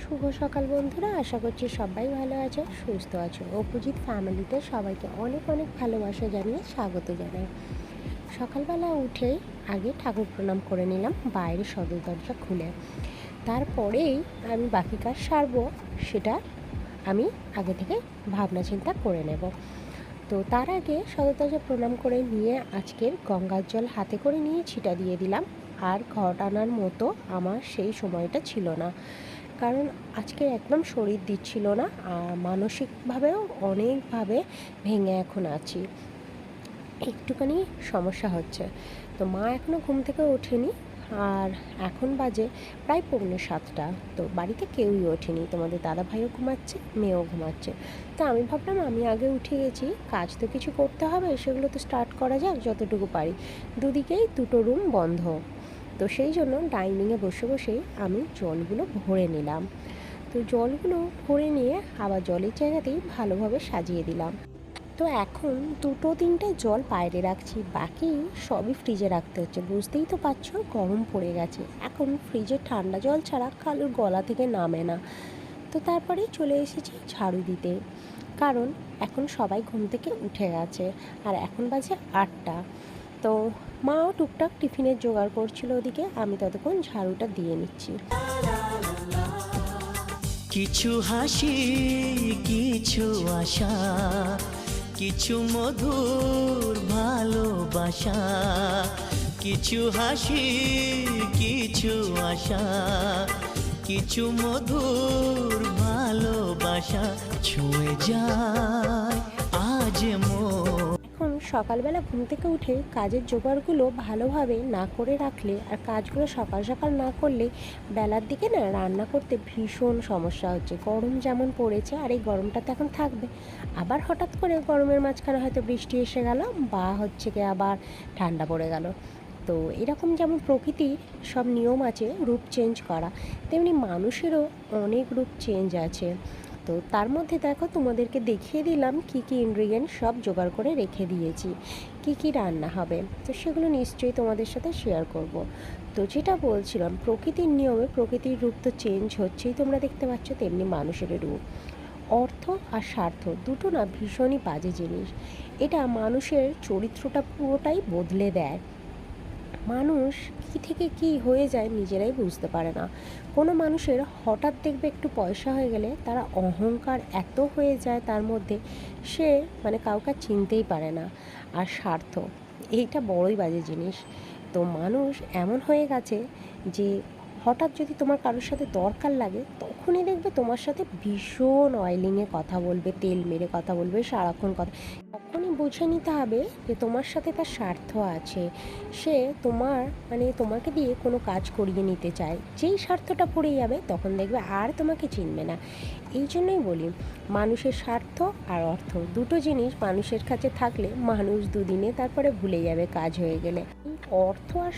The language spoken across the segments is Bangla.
শুভ সকাল বন্ধুরা, আশা করছি সবাই ভালো আছে, সুস্থ আছো। অপুজিৎ ফ্যামিলিতে সবাইকে অনেক অনেক ভালোবাসা জানিয়ে স্বাগত জানাই। সকালবেলা উঠেই আগে ঠাকুর প্রণাম করে নিলাম বাইরে সদর দরজা খুলে। তারপরেই আমি বাকি কাজ সারবো, সেটা আমি আগে থেকে ভাবনা চিন্তা করে নেব। তো তার আগে সদর দরজা প্রণাম করে নিয়ে আজকের গঙ্গার জল হাতে করে নিয়ে ছিটা দিয়ে দিলাম। আর ঘট আনার মতো আমার সেই সময়টা ছিল না, কারণ আজকে একদম শরীর দিচ্ছিল না, আর মানসিকভাবেও অনেকভাবে ভেঙে এখন আছি, একটুখানি সমস্যা হচ্ছে। তো মা এখনও ঘুম থেকে ওঠেনি, আর এখন বাজে প্রায় 6:45। তো বাড়িতে কেউই ওঠেনি, তোমাদের দাদা ভাইও ঘুমাচ্ছে, মেয়েও ঘুমাচ্ছে। তো আমি ভাবলাম আমি আগে উঠে গেছি, কাজ তো কিছু করতে হবে, সেগুলো তো স্টার্ট করা যাক যতটুকু পারি। দুদিকেই দুটো রুম বন্ধ, তো সেই জন্য ডাইনিংয়ে বসে বসেই আমি জলগুলো ভরে নিলাম। তো জলগুলো ভরে নিয়ে আবার জলের জায়গাতেই ভালোভাবে সাজিয়ে দিলাম। তো এখন 2-3টে জল বাইরে রাখছি, বাকি সবই ফ্রিজে রাখতে হচ্ছে। বুঝতেই তো পারছো গরম পড়ে গেছে, এখন ফ্রিজের ঠান্ডা জল ছাড়া কালুর গলা থেকে নামে না। তো তারপরেই চলে এসেছি ঝাড়ু দিতে, কারণ এখন সবাই ঘুম থেকে উঠে গেছে আর এখন বাজে 8টা। তো মাও টুকটাক টিফিনের জোগাড় করছিল ওদিকে, আমি ততক্ষণ ঝাড়ুটা দিয়ে নিচ্ছি। কিছু হাসি, কিছু আশা, কিছু মধুর ভালোবাসা। কিছু হাসি, কিছু আশা, কিছু মধুর ভালোবাসা ছুঁয়ে যায় আজ এখন সকালবেলা ঘুম থেকে উঠে কাজের জোগাড়গুলো ভালোভাবে না করে রাখলে, আর কাজগুলো সকাল সকাল না করলে বেলার দিকে না রান্না করতে ভীষণ সমস্যা হচ্ছে। গরম যেমন পড়েছে, আর এই গরমটা তো এখন থাকবে, আবার হঠাৎ করে গরমের মাঝখানে হয়তো বৃষ্টি এসে গেল, বা হচ্ছে কি আবার ঠান্ডা পড়ে গেল। তো এরকম যেমন প্রকৃতির সব নিয়ম আছে রূপ চেঞ্জ করা, তেমনি মানুষেরও অনেক রূপ চেঞ্জ আছে। তো তার মধ্যে দেখো, তোমাদেরকে দেখিয়ে দিলাম কি কি ইনগ্রিডিয়েন্ট সব জোগাড় করে রেখে দিয়েছি, কি কি রান্না হবে। তো সেগুলো নিশ্চয়ই তোমাদের সাথে শেয়ার করব। তো যেটা বলছিলাম, প্রকৃতির নিয়মে প্রকৃতির রূপ তো চেঞ্জ হচ্ছেই, তোমরা দেখতে পাচ্ছ, তেমনি মানুষের রূপ। অর্থ আর স্বার্থ দুটো না ভীষণই বাজে জিনিস, এটা মানুষের চরিত্রটা পুরোটাই বদলে দেয়। মানুষ কী থেকে কী হয়ে যায় নিজেরাই বুঝতে পারে না। কোনো মানুষের হঠাৎ দেখবে একটু পয়সা হয়ে গেলে তারা অহংকার এত হয়ে যায় তার মধ্যে, সে মানে কাউকে চিনতেই পারে না। আর স্বার্থ, এইটা বড়ই বাজে জিনিস। তো মানুষ এমন হয়ে গেছে যে হঠাৎ যদি তোমার কারোর সাথে দরকার লাগে, তখনই দেখবে তোমার সাথে ভীষণ অয়েলিংয়ে কথা বলবে, তেল মেরে কথা বলবে, সারাক্ষণ কথা। তখনই বুঝে নিতে হবে যে তোমার সাথে তার স্বার্থ আছে, সে তোমার মানে তোমাকে দিয়ে কোনো কাজ করিয়ে নিতে চায়। যেই স্বার্থটা পড়ে যাবে তখন দেখবে আর তোমাকে চিনবে না। এই জন্যই বলি, মানুষের স্বার্থ আর অর্থ দুটো জিনিস মানুষের কাছে থাকলে মানুষ দুদিনে তারপরে ভুলে যাবে কাজ হয়ে গেলে। অর্থ আর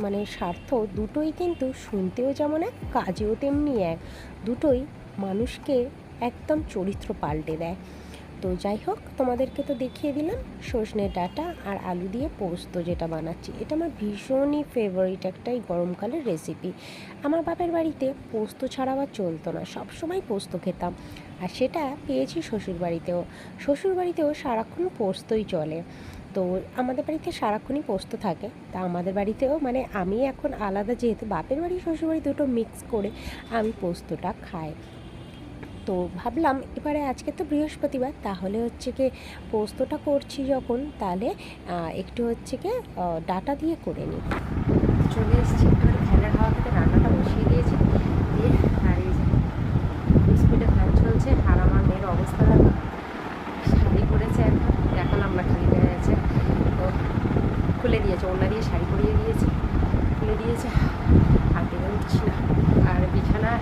মানে স্বার্থ দুটোই কিন্তু শুনতেও যেমন এক, কাজেও তেমনি এক। দুটোই মানুষকে একদম চরিত্র পাল্টে দেয়। তো যাই হোক, তোমাদেরকে তো দেখিয়ে দিলাম সজনে ডাঁটা আর আলু দিয়ে পোস্ত যেটা বানাচ্ছি। এটা আমার ভীষণই ফেভারিট একটা এই গরমকালের রেসিপি। আমার বাপের বাড়িতে পোস্ত ছাড়া আবার চলতো না, সবসময় পোস্ত খেতাম। আর সেটা পেয়েছি শ্বশুরবাড়িতেও। শ্বশুরবাড়িতেও সারাক্ষণ পোস্তই চলে। তো আমাদের বাড়িতে সারাক্ষণই পোস্ত থাকে, তা আমাদের বাড়িতেও মানে আমি এখন আলাদা, যেহেতু বাপের বাড়ি শ্বশুরবাড়ি দুটো মিক্স করে আমি পোস্তটা খাই। তো ভাবলাম এবারে আজকে তো বৃহস্পতিবার, তাহলে হচ্ছে কি পোস্তটা করছি যখন, তাহলে একটু হচ্ছে কি ডাটা দিয়ে করে নিই। চলে এসেছি এবারে ফ্যানের হাওয়া খেতে, রান্নাটা বসিয়ে দিয়েছি দিয়ে, আর এই যে স্পিডে ফ্যান চলছে। আর আমার মেয়ের অবস্থা দেখো, শাড়ি পরেছে, একদম দেখালাম না খালি গায়ে আছে, তো খুলে দিয়েছে, ওড়না দিয়ে শাড়ি পরিয়ে দিয়েছি, খুলে দিয়েছে, আর বেরো উঠছি না। আর বিছানা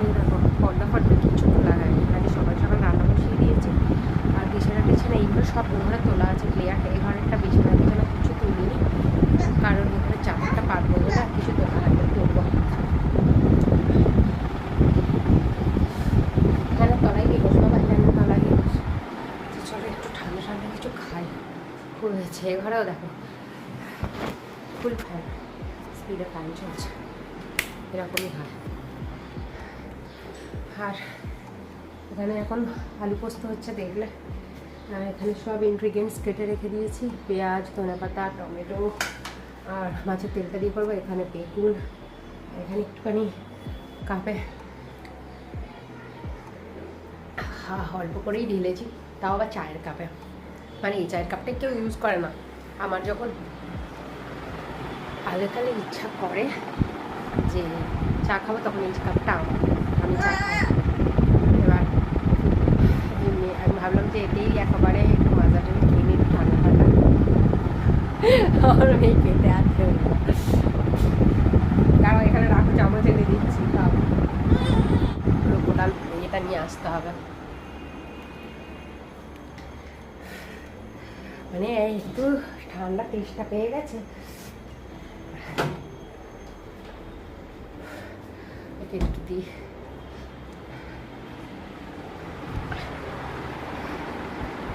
এই দেখো, পর্দা ফর্দা কিছু তোলা হয়নি, খালি সকাল সকাল রান্না বসিয়ে দিয়েছি। আর বিছানা টিছানা এইগুলো সব ঘরে তোলা আছে, ক্লিয়ার। এই ঘরেরটা বিছানা টিছানা কিছু তুলিনি, কারণ এখানে চাদরটা পাতবো বলে আর কিছু তোলা হয়নি, তুলবো। ফ্যানের তলায় গিয়ে বসবো, বা ফ্যানের তলায় গিয়ে বসবো। চলো একটু ঠান্ডা ঠান্ডা কিছু খাই। ফুল হয়েছে এ ঘরেও, দেখো ফুল ফ্যান, স্পিডে ফ্যান চলছে, এরকমই হয়। আর এখানে এখন আলু পোস্ত হচ্ছে দেখলে। আর এখানে সব ইনগ্রিডিয়েন্টস কেটে রেখে দিয়েছি, পেঁয়াজ, ধনেপাতা, টমেটো, আর মাছের তেলটা দিয়ে করবো। এখানে বেগুন, এখানে একটুখানি কাপে অল্প করেই ঢেলেছি, তাও আবার চায়ের কাপে। মানে এই চায়ের কাপটা কেউ ইউজ করে না। আমার যখন আগে ইচ্ছা করে যে চা খাবো, তখন এই কাপটা আমি চা খাই। এবার আমি ভাবলাম যে এতেই একেবারে একটু মাজাটা খেয়ে নিই, ঠান্ডা ঠান্ডা। আমার মেয়ে খেতে আসতে হলো, কারণ এখানে রাখো, চামচ এনে দিচ্ছি, খাবো। পুরো গোটাল এটা নিয়ে আসতে হবে। মানে একটু ঠান্ডা টেস্টটা পেয়ে গেছে। একটু দিই,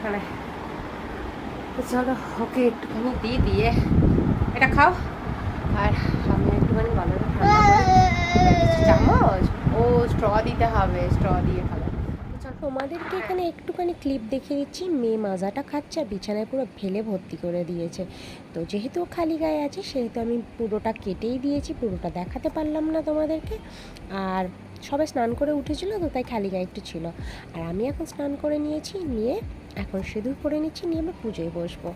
মানে চলো ওকে একটুখানি দিয়ে এটা খাও। আর আমি একটুখানি গলাটা ঠান্ডা করে চামচ, ও স্ট্র দিতে হবে, স্ট্র দিয়ে খাবো। তোমাদেরকে এখানে একটুখানি ক্লিপ দেখিয়ে দিচ্ছি। মেয়ে মাজাটা খাচ্ছে আর বিছানায় পুরো ফেলে ভর্তি করে দিয়েছে। তো যেহেতু খালি গায়ে আছে, সেহেতু আমি পুরোটা কেটেই দিয়েছি, পুরোটা দেখাতে পারলাম না তোমাদেরকে। আর সবাই স্নান করে উঠেছিল, তো তাই খালি গায়ে একটু ছিল। আর আমি এখন স্নান করে নিয়েছি, নিয়ে এখন সিঁদুর পরে নিচ্ছি, নিয়ে আমি পুজোয় বসবো।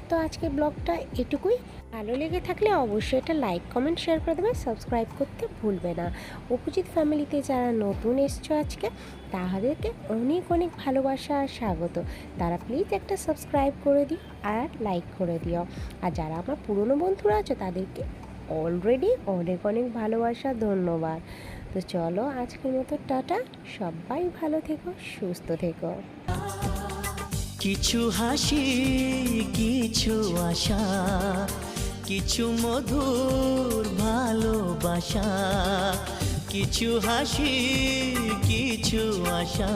তো আজকে ব্লগটা এটুকুই। ভালো লেগে থাকলে অবশ্যই এটা লাইক, কমেন্ট, শেয়ার করে দেবে, সাবস্ক্রাইব করতে ভুলবে না। অপুজিৎ ফ্যামিলিতে যারা নতুন এসছো আজকে, তাদেরকে অনেক অনেক ভালোবাসা আর স্বাগত। তারা প্লিজ একটা সাবস্ক্রাইব করে দিও আর লাইক করে দিও। আর যারা আমার পুরনো বন্ধুরা আছে, তাদেরকে অলরেডি অনেক অনেক ভালোবাসা, ধন্যবাদ। তো চলো আজকের মতো টাটা, সবাই ভালো থেকো, সুস্থ থেকো। কিছু হাসি, কিছু আশা, কিছু মধুর ভালোবাসা। কিছু হাসি, কিছু আশা,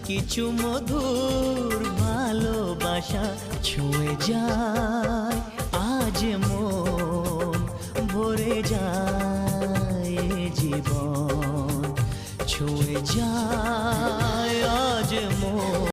কিছু মধুর ভালোবাসা। ছুঁয়ে যায় আজ মন, ভরে যায় এ জীবন। ছুঁয়ে যায় আজ মন।